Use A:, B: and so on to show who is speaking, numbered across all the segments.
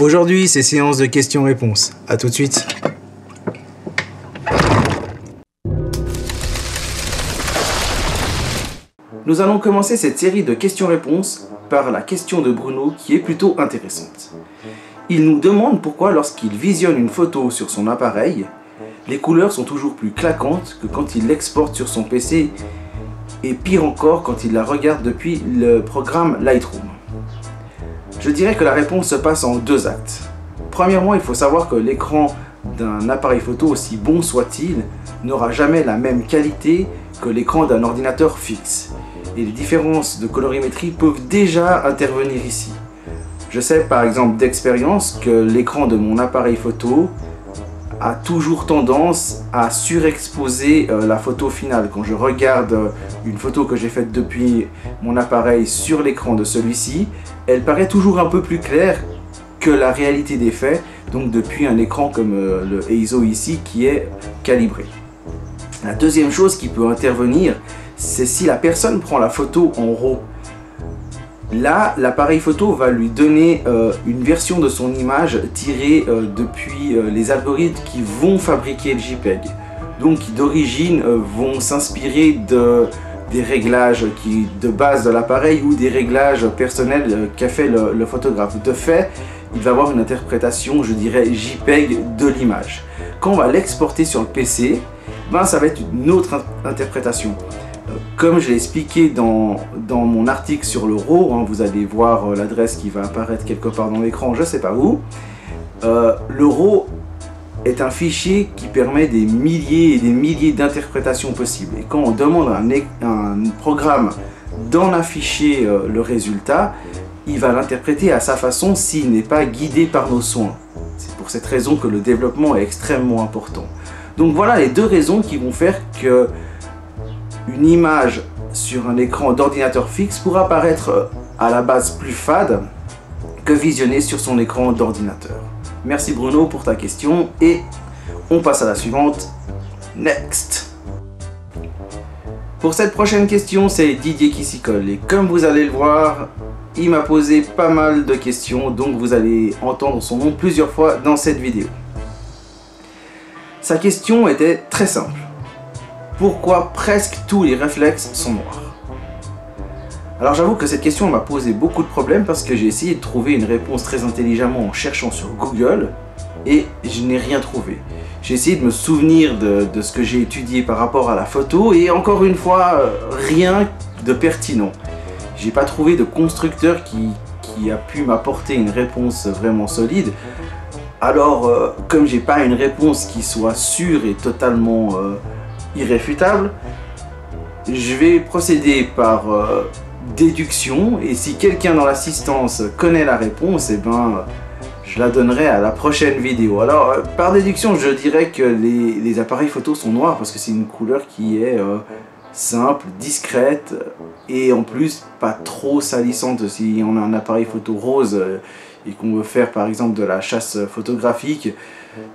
A: Aujourd'hui, c'est séance de questions-réponses. A tout de suite. Nous allons commencer cette série de questions-réponses par la question de Bruno qui est plutôt intéressante. Il nous demande pourquoi lorsqu'il visionne une photo sur son appareil, les couleurs sont toujours plus claquantes que quand il l'exporte sur son PC et pire encore quand il la regarde depuis le programme Lightroom. Je dirais que la réponse se passe en deux actes. Premièrement, il faut savoir que l'écran d'un appareil photo, aussi bon soit-il, n'aura jamais la même qualité que l'écran d'un ordinateur fixe. Et les différences de colorimétrie peuvent déjà intervenir ici. Je sais par exemple d'expérience que l'écran de mon appareil photo a toujours tendance à surexposer la photo finale. Quand je regarde une photo que j'ai faite depuis mon appareil sur l'écran de celui-ci, elle paraît toujours un peu plus claire que la réalité des faits, donc depuis un écran comme le ISO ici qui est calibré. La deuxième chose qui peut intervenir, c'est si la personne prend la photo en RAW. Là, l'appareil photo va lui donner une version de son image tirée depuis les algorithmes qui vont fabriquer le JPEG. Donc qui d'origine vont s'inspirer des réglages de base de l'appareil ou des réglages personnels qu'a fait le photographe. De fait, il va avoir une interprétation, je dirais, JPEG de l'image. Quand on va l'exporter sur le PC, ça va être une autre interprétation. Comme je l'ai expliqué dans mon article sur le RAW, vous allez voir l'adresse qui va apparaître quelque part dans l'écran, je ne sais pas où. Le RAW est un fichier qui permet des milliers et des milliers d'interprétations possibles. Et quand on demande à un programme d'en afficher le résultat, il va l'interpréter à sa façon s'il n'est pas guidé par nos soins. C'est pour cette raison que le développement est extrêmement important. Donc voilà les deux raisons qui vont faire que une image sur un écran d'ordinateur fixe pourra paraître à la base plus fade que visionnée sur son écran d'ordinateur. Merci Bruno pour ta question et on passe à la suivante. Next. Pour cette prochaine question, c'est Didier qui s'y colle et comme vous allez le voir, il m'a posé pas mal de questions, donc vous allez entendre son nom plusieurs fois dans cette vidéo. Sa question était très simple. Pourquoi presque tous les réflexes sont noirs? Alors j'avoue que cette question m'a posé beaucoup de problèmes parce que j'ai essayé de trouver une réponse très intelligemment en cherchant sur Google et je n'ai rien trouvé. J'ai essayé de me souvenir de ce que j'ai étudié par rapport à la photo et encore une fois, rien de pertinent. J'ai pas trouvé de constructeur qui a pu m'apporter une réponse vraiment solide. Alors, comme j'ai pas une réponse qui soit sûre et totalement irréfutable, je vais procéder par déduction et si quelqu'un dans l'assistance connaît la réponse, je la donnerai à la prochaine vidéo. Alors, par déduction, je dirais que les appareils photo sont noirs parce que c'est une couleur qui est simple, discrète et en plus pas trop salissante. Si on a un appareil photo rose et qu'on veut faire par exemple de la chasse photographique,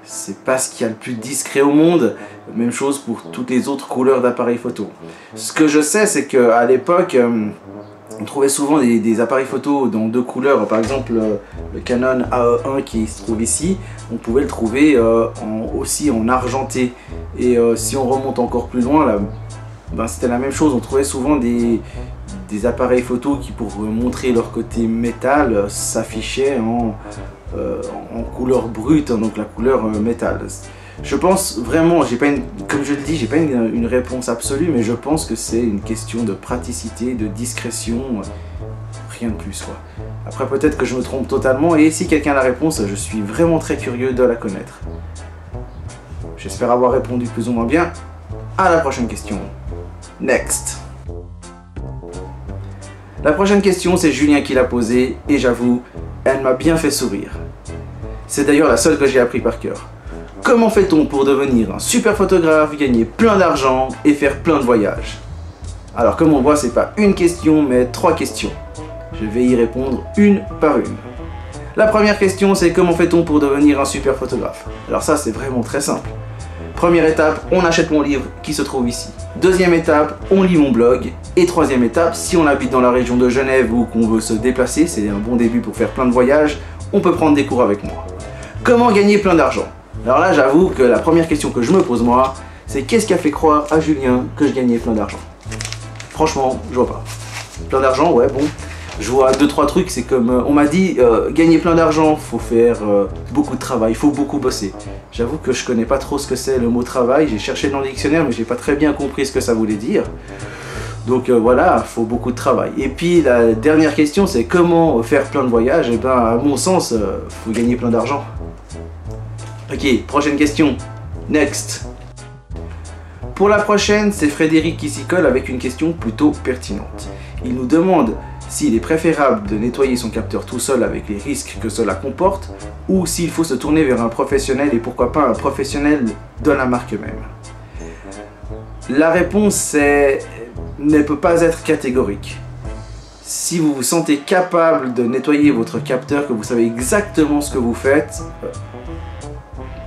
A: c'est pas ce qu'il y a le plus discret au monde. Même chose pour toutes les autres couleurs d'appareils photo. Ce que je sais, c'est qu'à l'époque, on trouvait souvent des appareils photo dans deux couleurs. Par exemple, le Canon AE1 qui se trouve ici, on pouvait le trouver aussi en argenté. Et si on remonte encore plus loin, là, c'était la même chose. On trouvait souvent des appareils photo qui, pour montrer leur côté métal, s'affichaient en couleur brute, donc la couleur métal. Je pense vraiment, comme je le dis, j'ai pas une réponse absolue, mais je pense que c'est une question de praticité, de discrétion, rien de plus quoi. Après peut-être que je me trompe totalement, et si quelqu'un a la réponse, je suis vraiment très curieux de la connaître. J'espère avoir répondu plus ou moins bien. À la prochaine question. Next. La prochaine question, c'est Julien qui l'a posée, et j'avoue, elle m'a bien fait sourire. C'est d'ailleurs la seule que j'ai appris par cœur. Comment fait-on pour devenir un super photographe, gagner plein d'argent et faire plein de voyages? Alors comme on voit, c'est pas une question, mais 3 questions. Je vais y répondre une par une. La première question, c'est comment fait-on pour devenir un super photographe? Alors ça, c'est vraiment très simple. Première étape, on achète mon livre qui se trouve ici. Deuxième étape, on lit mon blog. Et troisième étape, si on habite dans la région de Genève ou qu'on veut se déplacer, c'est un bon début pour faire plein de voyages, on peut prendre des cours avec moi. Comment gagner plein d'argent? Alors là, j'avoue que la première question que je me pose moi, c'est qu'est-ce qui a fait croire à Julien que je gagnais plein d'argent? Franchement, je vois pas. Plein d'argent, ouais, bon. Je vois 2-3 trucs, c'est comme on m'a dit, gagner plein d'argent, faut faire beaucoup de travail, faut beaucoup bosser. J'avoue que je connais pas trop ce que c'est le mot travail, j'ai cherché dans le dictionnaire mais j'ai pas très bien compris ce que ça voulait dire. Donc voilà, faut beaucoup de travail. Et puis la dernière question, c'est comment faire plein de voyages? Et ben à mon sens, faut gagner plein d'argent. Ok, prochaine question. Next. Pour la prochaine, c'est Frédéric qui s'y colle avec une question plutôt pertinente. Il nous demande s'il est préférable de nettoyer son capteur tout seul avec les risques que cela comporte, ou s'il faut se tourner vers un professionnel et pourquoi pas un professionnel de la marque même. La réponse ne peut pas être catégorique. Si vous vous sentez capable de nettoyer votre capteur, que vous savez exactement ce que vous faites,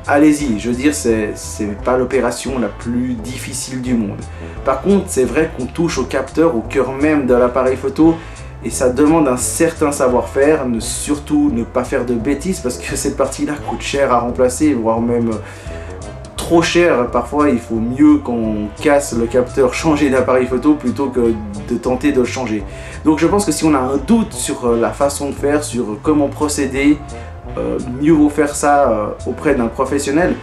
A: allez-y, je veux dire, c'est pas l'opération la plus difficile du monde. Par contre, c'est vrai qu'on touche au capteur, au cœur même de l'appareil photo, et ça demande un certain savoir-faire, surtout ne pas faire de bêtises, parce que cette partie-là coûte cher à remplacer, voire même trop cher. Parfois, il faut mieux qu'on casse le capteur, changer d'appareil photo, plutôt que de tenter de le changer. Donc je pense que si on a un doute sur la façon de faire, sur comment procéder, mieux vaut faire ça auprès d'un professionnel,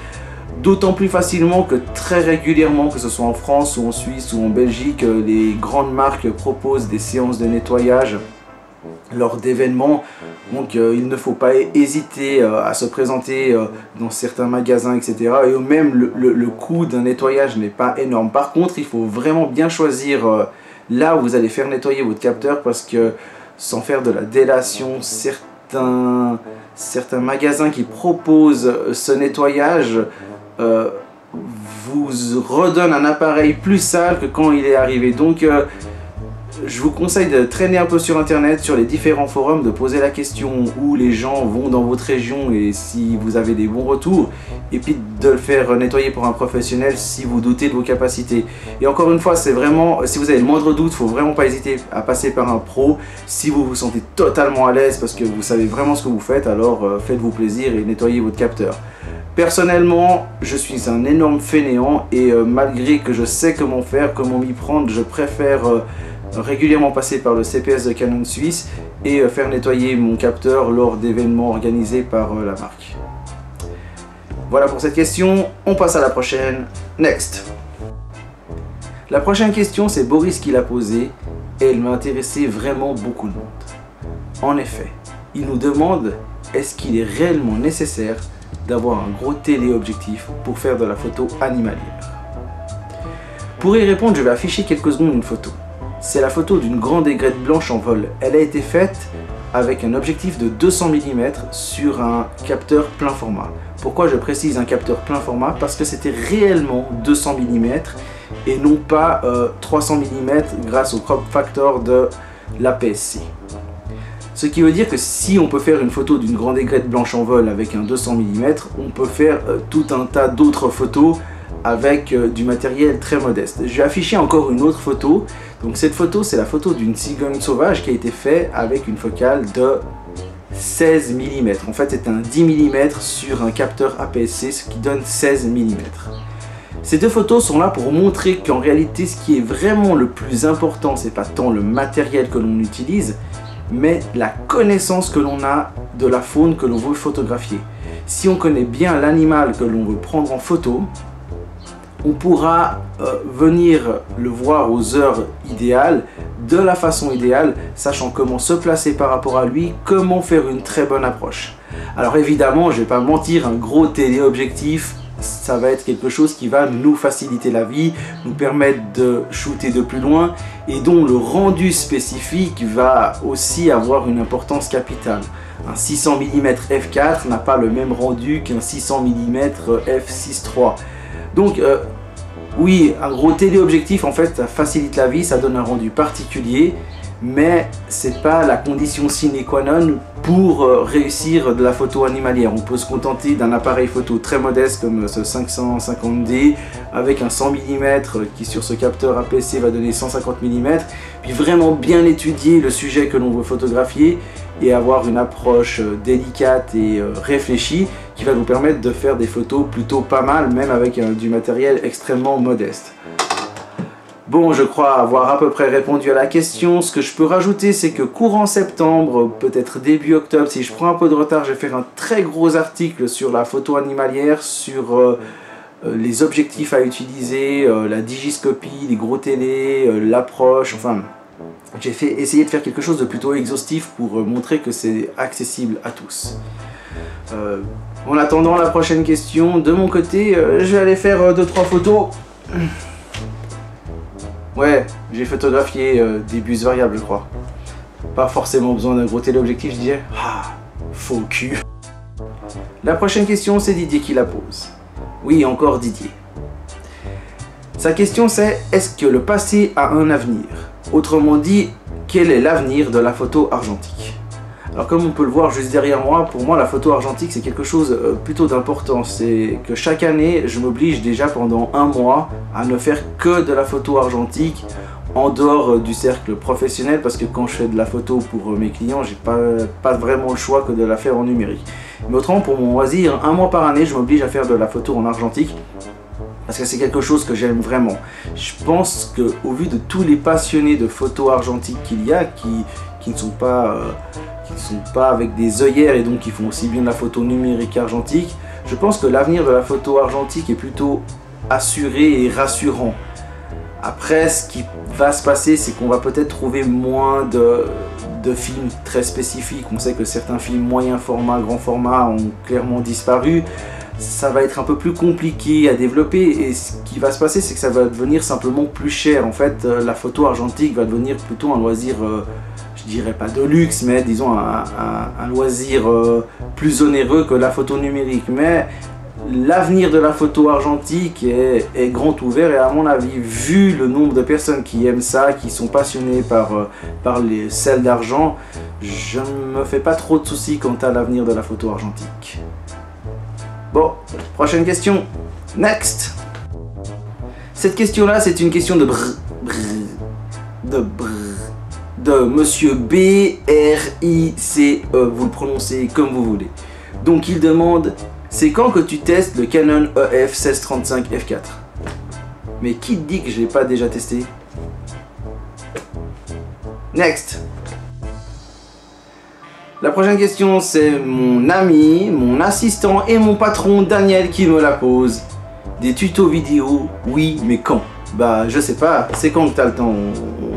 A: d'autant plus facilement que très régulièrement, que ce soit en France ou en Suisse ou en Belgique, les grandes marques proposent des séances de nettoyage lors d'événements. Donc il ne faut pas hésiter à se présenter dans certains magasins, etc. Et même le coût d'un nettoyage n'est pas énorme. Par contre, il faut vraiment bien choisir là où vous allez faire nettoyer votre capteur, parce que sans faire de la délation, certains magasins qui proposent ce nettoyage vous redonnent un appareil plus sale que quand il est arrivé. Donc je vous conseille de traîner un peu sur internet, sur les différents forums, de poser la question où les gens vont dans votre région et si vous avez des bons retours, et puis de le faire nettoyer pour un professionnel si vous doutez de vos capacités. Et encore une fois, c'est vraiment, si vous avez le moindre doute, il ne faut vraiment pas hésiter à passer par un pro. Si vous vous sentez totalement à l'aise parce que vous savez vraiment ce que vous faites, alors faites-vous plaisir et nettoyez votre capteur. Personnellement, je suis un énorme fainéant et malgré que je sais comment faire, comment m'y prendre, je préfère régulièrement passer par le CPS de Canon Suisse et faire nettoyer mon capteur lors d'événements organisés par la marque. Voilà pour cette question, on passe à la prochaine. Next. La prochaine question, c'est Boris qui l'a posée et elle m'a intéressé vraiment beaucoup de monde. En effet, il nous demande est-ce qu'il est réellement nécessaire d'avoir un gros téléobjectif pour faire de la photo animalière. Pour y répondre, je vais afficher quelques secondes une photo. C'est la photo d'une grande aigrette blanche en vol. Elle a été faite avec un objectif de 200 mm sur un capteur plein format. Pourquoi je précise un capteur plein format? Parce que c'était réellement 200 mm et non pas 300 mm grâce au crop factor de l'APS-C. Ce qui veut dire que si on peut faire une photo d'une grande aigrette blanche en vol avec un 200 mm, on peut faire tout un tas d'autres photos avec du matériel très modeste. Je vais afficher encore une autre photo. Donc cette photo, c'est la photo d'une cigogne sauvage qui a été faite avec une focale de 16 mm. En fait, c'est un 10 mm sur un capteur APS-C, ce qui donne 16 mm. Ces deux photos sont là pour montrer qu'en réalité, ce qui est vraiment le plus important, c'est pas tant le matériel que l'on utilise, mais la connaissance que l'on a de la faune que l'on veut photographier. Si on connaît bien l'animal que l'on veut prendre en photo, on pourra venir le voir aux heures idéales, de la façon idéale, sachant comment se placer par rapport à lui, comment faire une très bonne approche. Alors évidemment, je ne vais pas mentir, un gros téléobjectif, ça va être quelque chose qui va nous faciliter la vie, nous permettre de shooter de plus loin et dont le rendu spécifique va aussi avoir une importance capitale. Un 600 mm f4 n'a pas le même rendu qu'un 600 mm f6.3. Donc oui, un gros téléobjectif en fait ça facilite la vie, ça donne un rendu particulier, mais c'est pas la condition sine qua non pour réussir de la photo animalière. On peut se contenter d'un appareil photo très modeste comme ce 550D avec un 100 mm qui sur ce capteur APC va donner 150 mm, puis vraiment bien étudier le sujet que l'on veut photographier et avoir une approche délicate et réfléchie qui va nous permettre de faire des photos plutôt pas mal, même avec du matériel extrêmement modeste. Bon, je crois avoir à peu près répondu à la question. Ce que je peux rajouter, c'est que courant septembre, peut-être début octobre, si je prends un peu de retard, je vais faire un très gros article sur la photo animalière, sur les objectifs à utiliser, la digiscopie, les gros télés, l'approche, enfin... J'ai essayé de faire quelque chose de plutôt exhaustif pour montrer que c'est accessible à tous. En attendant la prochaine question, de mon côté, je vais aller faire 2-3 photos. Ouais, j'ai photographié des bus variables, je crois. Pas forcément besoin d'un gros téléobjectif, je dirais. Ah, faux cul. La prochaine question, c'est Didier qui la pose. Oui, encore Didier. Sa question c'est, est-ce que le passé a un avenir? Autrement dit, quel est l'avenir de la photo argentique? Alors comme on peut le voir juste derrière moi, pour moi la photo argentique c'est quelque chose plutôt d'important. C'est que chaque année je m'oblige déjà pendant un mois à ne faire que de la photo argentique en dehors du cercle professionnel, parce que quand je fais de la photo pour mes clients, j'ai pas vraiment le choix que de la faire en numérique. Mais autrement pour mon loisir, un mois par année je m'oblige à faire de la photo en argentique. Parce que c'est quelque chose que j'aime vraiment. Je pense qu'au vu de tous les passionnés de photo argentique qu'il y a, qui ne sont pas avec des œillères et donc qui font aussi bien de la photo numérique argentique, je pense que l'avenir de la photo argentique est plutôt assuré et rassurant. Après, ce qui va se passer, c'est qu'on va peut-être trouver moins de films très spécifiques. On sait que certains films moyen format, grand format ont clairement disparu. Ça va être un peu plus compliqué à développer et ce qui va se passer, c'est que ça va devenir simplement plus cher. En fait, la photo argentique va devenir plutôt un loisir, je dirais pas de luxe, mais disons un loisir plus onéreux que la photo numérique. Mais l'avenir de la photo argentique est grand ouvert et à mon avis, vu le nombre de personnes qui aiment ça, qui sont passionnées par les sels d'argent, je ne me fais pas trop de soucis quant à l'avenir de la photo argentique. Bon, prochaine question. Next. Cette question-là, c'est une question de monsieur BRICE. Vous le prononcez comme vous voulez. Donc, il demande, c'est quand que tu testes le Canon EF 1635 f4? Mais qui te dit que je l'ai pas déjà testé? Next. La prochaine question, c'est mon ami, mon assistant et mon patron Daniel qui me la pose. Des tutos vidéo, oui, mais quand? Bah, je sais pas, c'est quand que t'as le temps.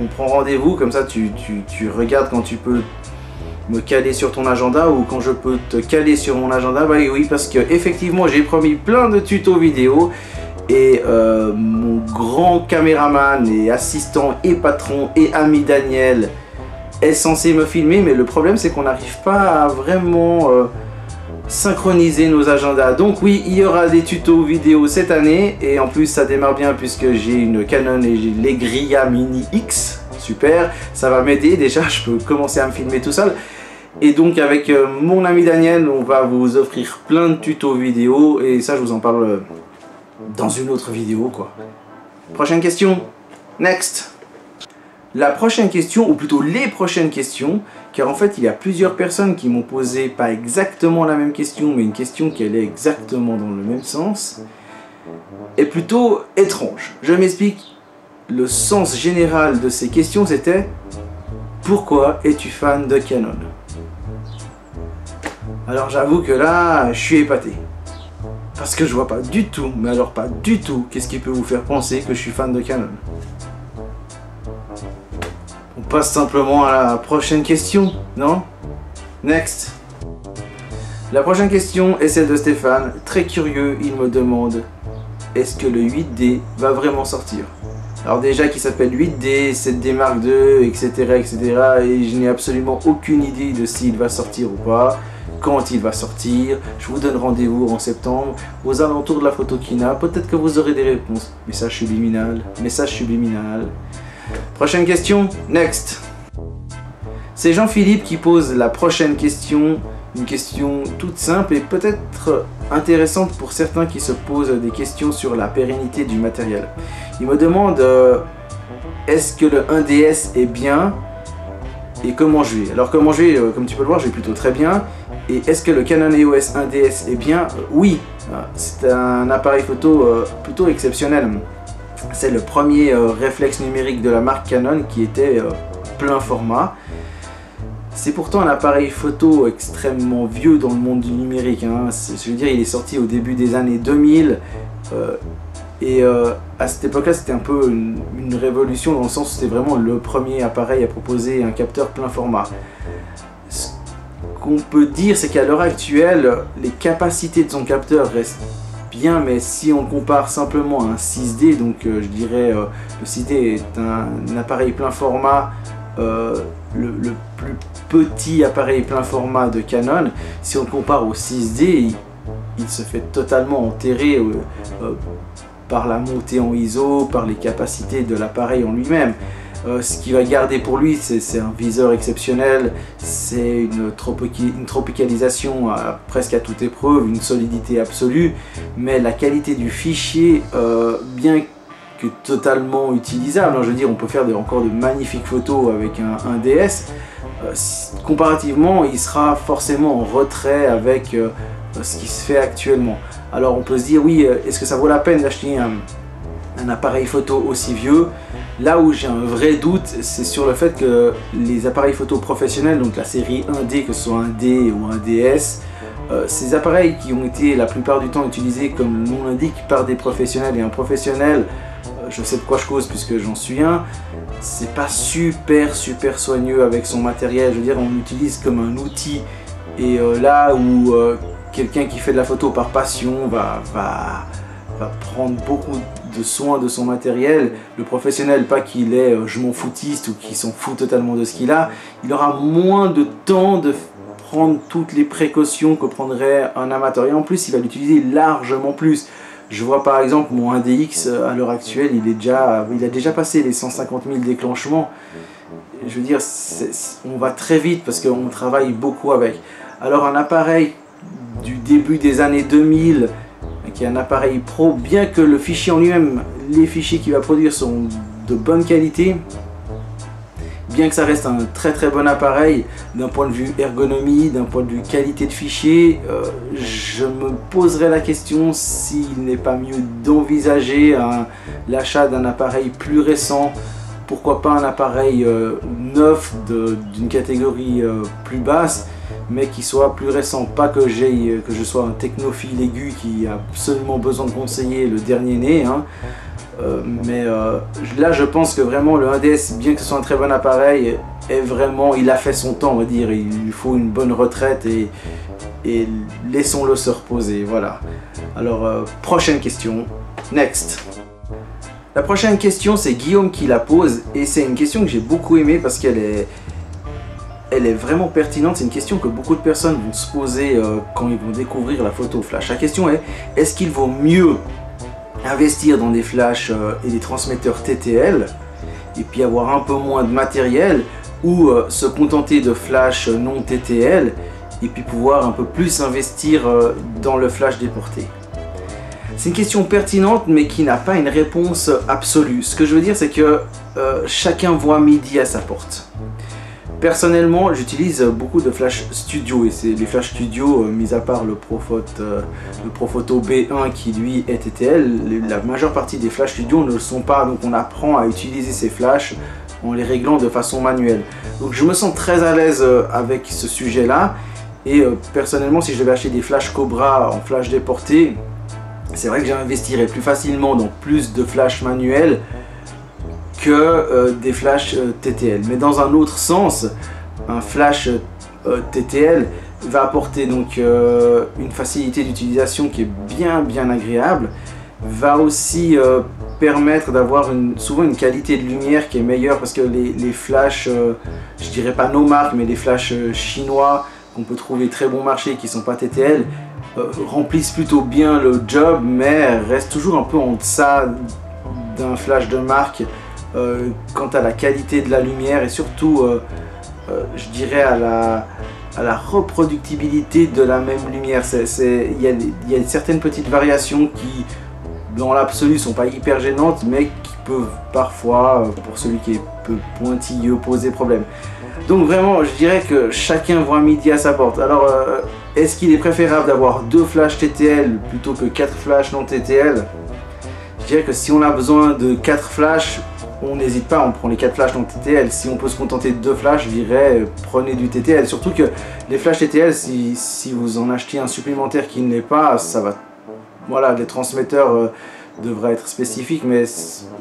A: On prend rendez-vous, comme ça tu regardes quand tu peux me caler sur ton agenda ou quand je peux te caler sur mon agenda. Bah oui, parce que effectivement, j'ai promis plein de tutos vidéo et mon grand caméraman et assistant et patron et ami Daniel est censé me filmer, mais le problème c'est qu'on n'arrive pas à vraiment synchroniser nos agendas. Donc oui, il y aura des tutos vidéo cette année et en plus ça démarre bien puisque j'ai une Canon et j'ai l'Egria Mini X. Super, ça va m'aider déjà, je peux commencer à me filmer tout seul. Et donc avec mon ami Daniel, on va vous offrir plein de tutos vidéo et ça je vous en parle dans une autre vidéo quoi. Prochaine question. Next. La prochaine question, ou plutôt les prochaines questions, car en fait il y a plusieurs personnes qui m'ont posé pas exactement la même question, mais une question qui allait exactement dans le même sens, est plutôt étrange. Je m'explique. Le sens général de ces questions c'était « Pourquoi es-tu fan de Canon ?» Alors j'avoue que là, je suis épaté. Parce que je vois pas du tout, mais alors pas du tout, qu'est-ce qui peut vous faire penser que je suis fan de Canon. On passe simplement à la prochaine question, non? Next. La prochaine question est celle de Stéphane. Très curieux, il me demande « Est-ce que le 8D va vraiment sortir ?» Alors déjà qui s'appelle 8D, 7D Mark II, etc. etc. et je n'ai absolument aucune idée de s'il va sortir ou pas, quand il va sortir. Je vous donne rendez-vous en septembre, aux alentours de la Photokina. Peut-être que vous aurez des réponses. Message subliminal, message subliminal. Prochaine question, next. C'est Jean-Philippe qui pose la prochaine question, une question toute simple et peut-être intéressante pour certains qui se posent des questions sur la pérennité du matériel. Il me demande est-ce que le 1DS est bien et comment jouer. Alors comment jouer, comme tu peux le voir, je vais plutôt très bien. Et est-ce que le Canon EOS 1DS est bien? Oui, c'est un appareil photo plutôt exceptionnel. C'est le premier réflexe numérique de la marque Canon qui était plein format. C'est pourtant un appareil photo extrêmement vieux dans le monde du numérique. Je veux dire, il est sorti au début des années 2000. À cette époque-là, c'était un peu une révolution dans le sens où c'était vraiment le premier appareil à proposer un capteur plein format. Ce qu'on peut dire, c'est qu'à l'heure actuelle, les capacités de son capteur restent bien, mais si on le compare simplement à un 6D, donc je dirais le 6D est un appareil plein format, le plus petit appareil plein format de Canon. Si on le compare au 6D, il se fait totalement enterrer par la montée en ISO, par les capacités de l'appareil en lui-même. Ce qui va garder pour lui, c'est un viseur exceptionnel, c'est une tropicalisation presque à toute épreuve, une solidité absolue, mais la qualité du fichier, bien que totalement utilisable, je veux dire, on peut faire encore de magnifiques photos avec un DS, comparativement, il sera forcément en retrait avec ce qui se fait actuellement. Alors on peut se dire, oui, est-ce que ça vaut la peine d'acheter un appareil photo aussi vieux? Là où j'ai un vrai doute, c'est sur le fait que les appareils photo professionnels, donc la série 1D, que ce soit un D ou un DS, ces appareils qui ont été la plupart du temps utilisés, comme le nom l'indique, par des professionnels, et un professionnel, je sais de quoi je cause puisque j'en suis un, c'est pas super soigneux avec son matériel. Je veux dire, on l'utilise comme un outil, et là où quelqu'un qui fait de la photo par passion va prendre beaucoup de soin de son matériel, le professionnel, pas qu'il est je m'en foutiste ou qu'il s'en fout totalement de ce qu'il a, il aura moins de temps de prendre toutes les précautions que prendrait un amateur, et en plus il va l'utiliser largement plus. Je vois par exemple mon 1DX à l'heure actuelle, il a déjà passé les 150 000 déclenchements. Je veux dire, on va très vite parce qu'on travaille beaucoup avec. Alors un appareil du début des années 2000, qui est un appareil pro, bien que le fichier en lui-même, les fichiers qu'il va produire sont de bonne qualité, bien que ça reste un très bon appareil d'un point de vue ergonomie, d'un point de vue qualité de fichier, je me poserais la question s'il n'est pas mieux d'envisager l'achat d'un appareil plus récent. Pourquoi pas un appareil neuf d'une catégorie plus basse, mais qui soit plus récent. Pas que je sois un technophile aigu qui a absolument besoin de conseiller le dernier né, mais là je pense que vraiment le 1DS, bien que ce soit un très bon appareil, il a fait son temps, on va dire. Il lui faut une bonne retraite et laissons-le se reposer. Voilà. Alors prochaine question, next. La prochaine question, c'est Guillaume qui la pose, et c'est une question que j'ai beaucoup aimée parce qu'elle est vraiment pertinente. C'est une question que beaucoup de personnes vont se poser quand ils vont découvrir la photo flash. La question est, est-ce qu'il vaut mieux investir dans des flashs et des transmetteurs TTL et puis avoir un peu moins de matériel, ou se contenter de flash non TTL et puis pouvoir un peu plus investir dans le flash déporté? C'est une question pertinente mais qui n'a pas une réponse absolue. Ce que je veux dire, c'est que chacun voit midi à sa porte. Personnellement, j'utilise beaucoup de flash studio, et c'est les flash studio, mis à part le Profoto B1 qui lui est TTL, la majeure partie des flash studio ne le sont pas, donc on apprend à utiliser ces flashs en les réglant de façon manuelle. Donc je me sens très à l'aise avec ce sujet-là, et personnellement, si je devais acheter des flash Cobra en flash déporté, c'est vrai que j'investirais plus facilement dans plus de flash manuels que des flashs TTL. Mais dans un autre sens, un flash TTL va apporter donc une facilité d'utilisation qui est bien agréable, va aussi permettre d'avoir souvent une qualité de lumière qui est meilleure, parce que les flashs, je dirais pas nos marques, mais les flashs chinois qu'on peut trouver très bon marché, qui sont pas TTL, remplissent plutôt bien le job, mais restent toujours un peu en deçà d'un flash de marque quant à la qualité de la lumière, et surtout je dirais, à la reproductibilité de la même lumière. Il y a certaines petites variations qui, dans l'absolu, sont pas hyper gênantes, mais qui peuvent parfois, pour celui qui est peu pointilleux, poser problème. Donc vraiment, je dirais que chacun voit midi à sa porte. Alors, est-ce qu'il est préférable d'avoir 2 flashs TTL plutôt que 4 flashs non TTL? Je dirais que si on a besoin de 4 flashs, on n'hésite pas, on prend les 4 flashs non TTL. Si on peut se contenter de 2 flashs, je dirais prenez du TTL. Surtout que les flashs TTL, si vous en achetez un supplémentaire qui ne l'est pas, ça va... Voilà, les transmetteurs devraient être spécifiques, mais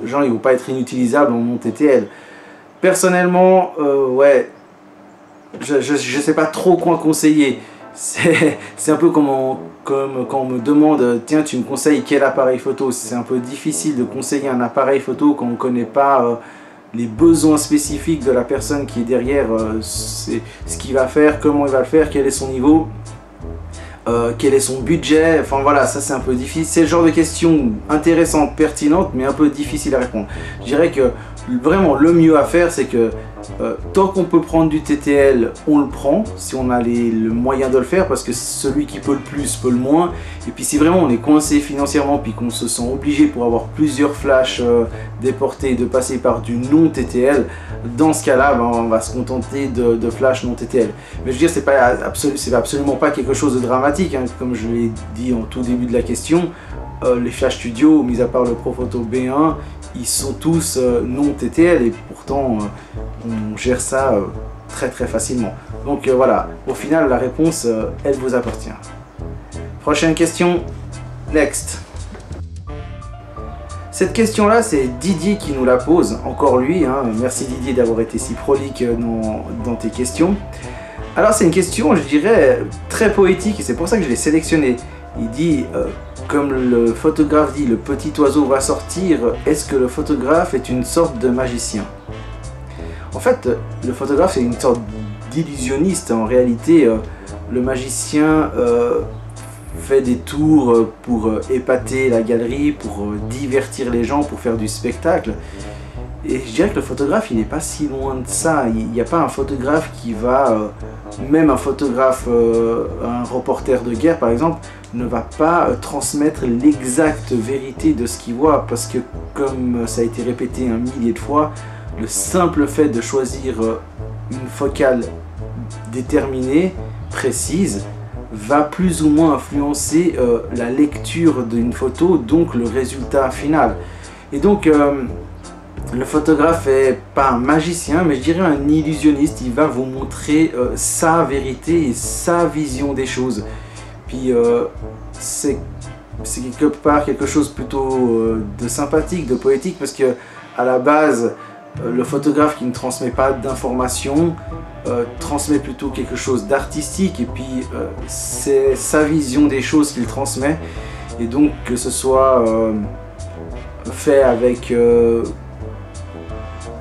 A: genre ils ne vont pas être inutilisables en non TTL. Personnellement, ouais, je sais pas trop quoi conseiller. C'est un peu comme quand on me demande, tiens, tu me conseilles quel appareil photo. C'est un peu difficile de conseiller un appareil photo quand on ne connaît pas les besoins spécifiques de la personne qui est derrière, ce qu'il va faire, comment il va le faire, quel est son niveau. Quel est son budget, enfin voilà, ça c'est un peu difficile. C'est le genre de questions intéressantes, pertinentes, mais un peu difficiles à répondre. Je dirais que vraiment le mieux à faire, c'est que tant qu'on peut prendre du TTL, on le prend, si on a le moyen de le faire, parce que celui qui peut le plus peut le moins. Et puis si vraiment on est coincé financièrement, puis qu'on se sent obligé pour avoir plusieurs flashs déportés, de passer par du non TTL, dans ce cas-là, ben, on va se contenter de flash non TTL. Mais je veux dire, c'est absolument pas quelque chose de dramatique, hein. Comme je l'ai dit en tout début de la question, les Flash Studio, mis à part le Profoto B1, ils sont tous non TTL et pourtant on gère ça très facilement. Donc voilà, au final la réponse elle vous appartient. Prochaine question, next. Cette question là, c'est Didier qui nous la pose, encore lui, hein. Merci Didier d'avoir été si prolique dans tes questions. Alors c'est une question, je dirais, très poétique et c'est pour ça que je l'ai sélectionnée. Il dit, comme le photographe dit, le petit oiseau va sortir, est-ce que le photographe est une sorte de magicien? En fait, le photographe est une sorte d'illusionniste. En réalité, le magicien fait des tours pour épater la galerie, pour divertir les gens, pour faire du spectacle. Et je dirais que le photographe, il n'est pas si loin de ça. Il n'y a pas un photographe qui va, même un photographe, un reporter de guerre par exemple, ne va pas transmettre l'exacte vérité de ce qu'il voit. Parce que comme ça a été répété un millier de fois, le simple fait de choisir une focale déterminée, précise, va plus ou moins influencer la lecture d'une photo, donc le résultat final. Et donc... le photographe est pas un magicien, mais je dirais un illusionniste. Il va vous montrer sa vérité et sa vision des choses. Puis c'est quelque part quelque chose plutôt de sympathique, de poétique, parce que à la base, le photographe qui ne transmet pas d'informations transmet plutôt quelque chose d'artistique, et puis c'est sa vision des choses qu'il transmet. Et donc que ce soit fait avec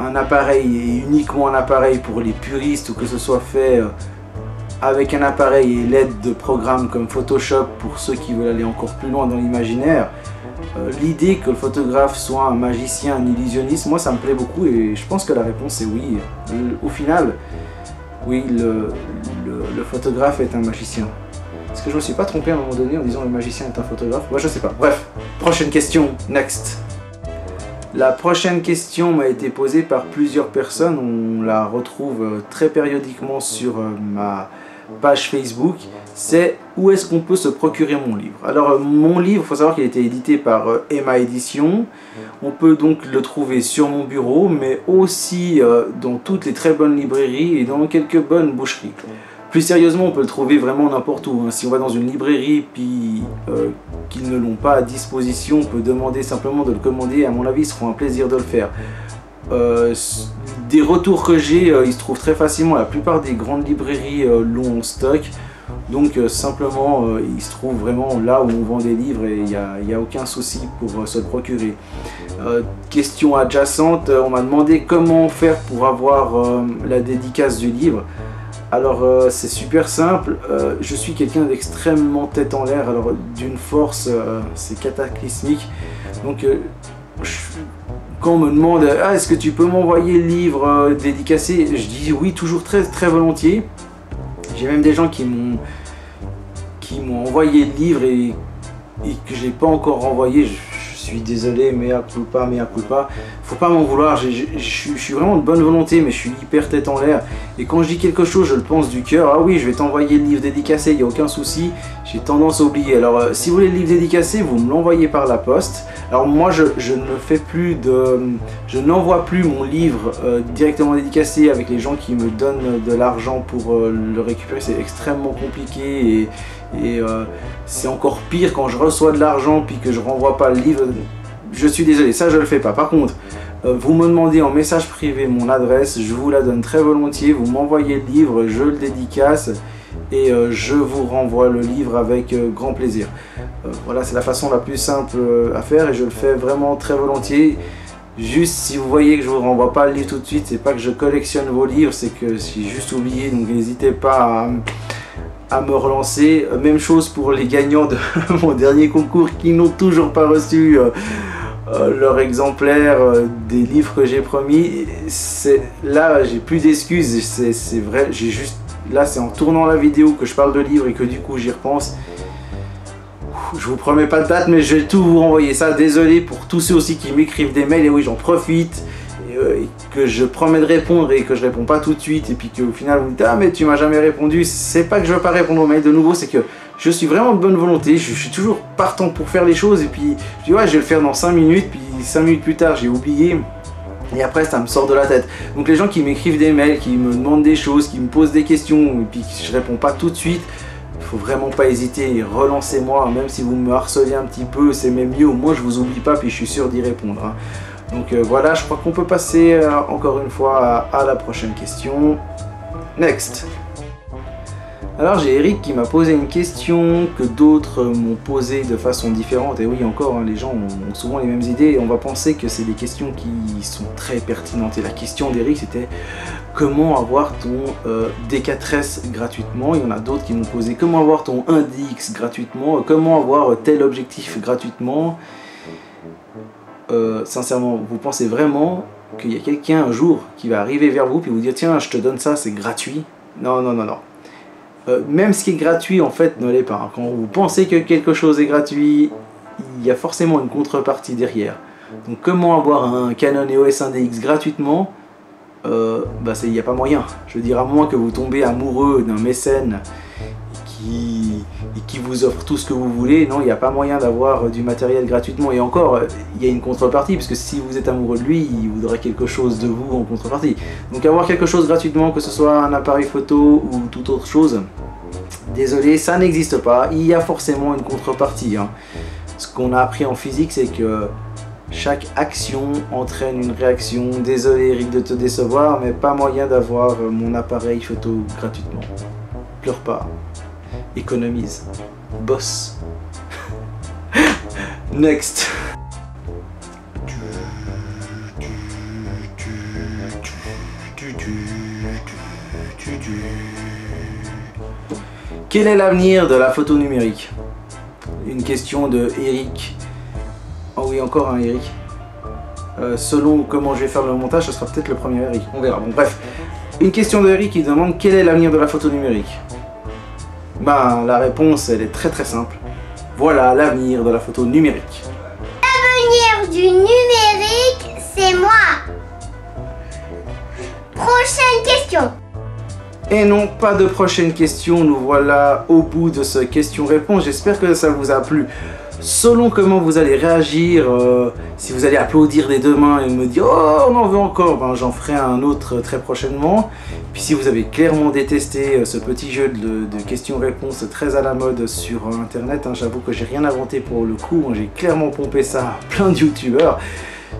A: un appareil et uniquement un appareil pour les puristes, ou que ce soit fait avec un appareil et l'aide de programmes comme Photoshop pour ceux qui veulent aller encore plus loin dans l'imaginaire, l'idée que le photographe soit un magicien, un illusionniste, moi ça me plaît beaucoup et je pense que la réponse est oui. Au final, oui, le photographe est un magicien. Est-ce que je me suis pas trompé à un moment donné en disant le magicien est un photographe? Moi je sais pas. Bref, prochaine question, next. La prochaine question m'a été posée par plusieurs personnes, on la retrouve très périodiquement sur ma page Facebook, c'est où est-ce qu'on peut se procurer mon livre. Alors mon livre, il faut savoir qu'il a été édité par Emma Édition, on peut donc le trouver sur mon bureau, mais aussi dans toutes les très bonnes librairies et dans quelques bonnes boucheries. Plus sérieusement, on peut le trouver vraiment n'importe où, hein. Si on va dans une librairie puis qu'ils ne l'ont pas à disposition, on peut demander simplement de le commander. À mon avis, ils seront un plaisir de le faire. Des retours que j'ai, ils se trouvent très facilement. La plupart des grandes librairies l'ont en stock. Donc simplement, il se trouve vraiment là où on vend des livres et il n'y a aucun souci pour se le procurer. Question adjacente, on m'a demandé comment faire pour avoir la dédicace du livre. Alors c'est super simple, je suis quelqu'un d'extrêmement tête en l'air, alors d'une force c'est cataclysmique, donc quand on me demande « Ah, est-ce que tu peux m'envoyer le livre dédicacé ?» Je dis oui, toujours très volontiers. J'ai même des gens qui m'ont envoyé le livre et que je n'ai pas encore renvoyé. Je suis désolé, mea culpa. Faut pas m'en vouloir, je suis vraiment de bonne volonté, mais je suis hyper tête en l'air. Et quand je dis quelque chose, je le pense du cœur. Ah oui, je vais t'envoyer le livre dédicacé, il n'y a aucun souci. J'ai tendance à oublier. Alors, si vous voulez le livre dédicacé, vous me l'envoyez par la poste. Alors moi, je ne fais plus je n'envoie plus mon livre directement dédicacé avec les gens qui me donnent de l'argent pour le récupérer. C'est extrêmement compliqué et c'est encore pire quand je reçois de l'argent puis que je renvoie pas le livre. Je suis désolé, ça je le fais pas. Par contre, vous me demandez en message privé mon adresse, je vous la donne très volontiers. Vous m'envoyez le livre, je le dédicace et je vous renvoie le livre avec grand plaisir. Voilà, c'est la façon la plus simple à faire et je le fais vraiment très volontiers. Juste si vous voyez que je vous renvoie pas le livre tout de suite, c'est pas que je collectionne vos livres, c'est que j'ai juste oublié, donc n'hésitez pas à me relancer. Même chose pour les gagnants de mon dernier concours qui n'ont toujours pas reçu leur exemplaire des livres que j'ai promis. Là j'ai plus d'excuses, c'est vrai, là c'est en tournant la vidéo que je parle de livres et que du coup j'y repense. Je vous promets pas de date, mais je vais tout vous renvoyer ça. Désolé pour tous ceux aussi qui m'écrivent des mails, et oui j'en profite, et que je promets de répondre et que je réponds pas tout de suite, et puis qu'au final vous me dites ah mais tu m'as jamais répondu. C'est pas que je veux pas répondre aux mails de nouveau, c'est que je suis vraiment de bonne volonté, je suis toujours partant pour faire les choses, et puis je dis ouais je vais le faire dans 5 minutes, puis 5 minutes plus tard j'ai oublié. Et après ça me sort de la tête. Donc les gens qui m'écrivent des mails, qui me demandent des choses, qui me posent des questions, et puis je réponds pas tout de suite, faut vraiment pas hésiter, relancez-moi, même si vous me harcelez un petit peu, c'est même mieux, au moins je vous oublie pas, puis je suis sûr d'y répondre. Hein. Donc voilà, je crois qu'on peut passer encore une fois à la prochaine question. Next. Alors j'ai Eric qui m'a posé une question que d'autres m'ont posée de façon différente. Et oui encore, hein, les gens ont souvent les mêmes idées et on va penser que c'est des questions qui sont très pertinentes. Et la question d'Eric c'était comment avoir ton D4S gratuitement. Il y en a d'autres qui m'ont posé comment avoir ton 1DX gratuitement, comment avoir tel objectif gratuitement. Sincèrement, vous pensez vraiment qu'il y a quelqu'un un jour qui va arriver vers vous et vous dire tiens je te donne ça, c'est gratuit? Non, non, non, non. Même ce qui est gratuit en fait ne l'est pas. Quand vous pensez que quelque chose est gratuit, il y a forcément une contrepartie derrière. Donc comment avoir un Canon EOS 1DX gratuitement? Il n'y a pas moyen. Je veux dire, à moins que vous tombez amoureux d'un mécène qui vous offre tout ce que vous voulez, non, il n'y a pas moyen d'avoir du matériel gratuitement. Et encore, il y a une contrepartie, parce que si vous êtes amoureux de lui, il voudrait quelque chose de vous en contrepartie. Donc avoir quelque chose gratuitement, que ce soit un appareil photo ou toute autre chose, désolé, ça n'existe pas. Il y a forcément une contrepartie. Hein. Ce qu'on a appris en physique, c'est que chaque action entraîne une réaction. Désolé Eric de te décevoir, mais pas moyen d'avoir mon appareil photo gratuitement. Pleure pas. Économise. Boss. Next. Quel est l'avenir de la photo numérique? Une question de Eric. Oh oui, encore un Eric. Selon comment je vais faire le montage, ce sera peut-être le premier Eric. On verra. Bon, bref. Une question de Eric qui demande quel est l'avenir de la photo numérique? Ben, la réponse, elle est très simple. Voilà l'avenir de la photo numérique.
B: L'avenir du numérique, c'est moi. Prochaine question.
A: Et non, pas de prochaine question. Nous voilà au bout de ce question-réponse. J'espère que ça vous a plu. Selon comment vous allez réagir, si vous allez applaudir des deux mains et me dire « Oh, on en veut encore », ben, j'en ferai un autre très prochainement. Puis si vous avez clairement détesté ce petit jeu de questions-réponses très à la mode sur internet, hein, j'avoue que j'ai rien inventé pour le coup, hein, j'ai clairement pompé ça à plein de youtubeurs.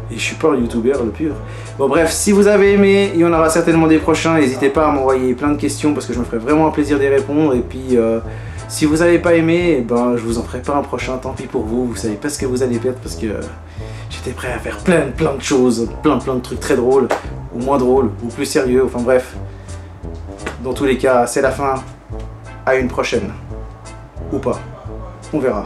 A: Et je suis pas un youtubeur le pur. Bon bref, si vous avez aimé, il y en aura certainement des prochains. N'hésitez pas à m'envoyer plein de questions parce que je me ferai vraiment un plaisir d'y répondre. Et puis si vous n'avez pas aimé, eh ben, je vous en ferai pas un prochain, tant pis pour vous. Vous savez pas ce que vous allez perdre parce que j'étais prêt à faire plein de choses, plein de trucs très drôles, ou moins drôles, ou plus sérieux, enfin bref. Dans tous les cas, c'est la fin. À une prochaine. Ou pas. On verra.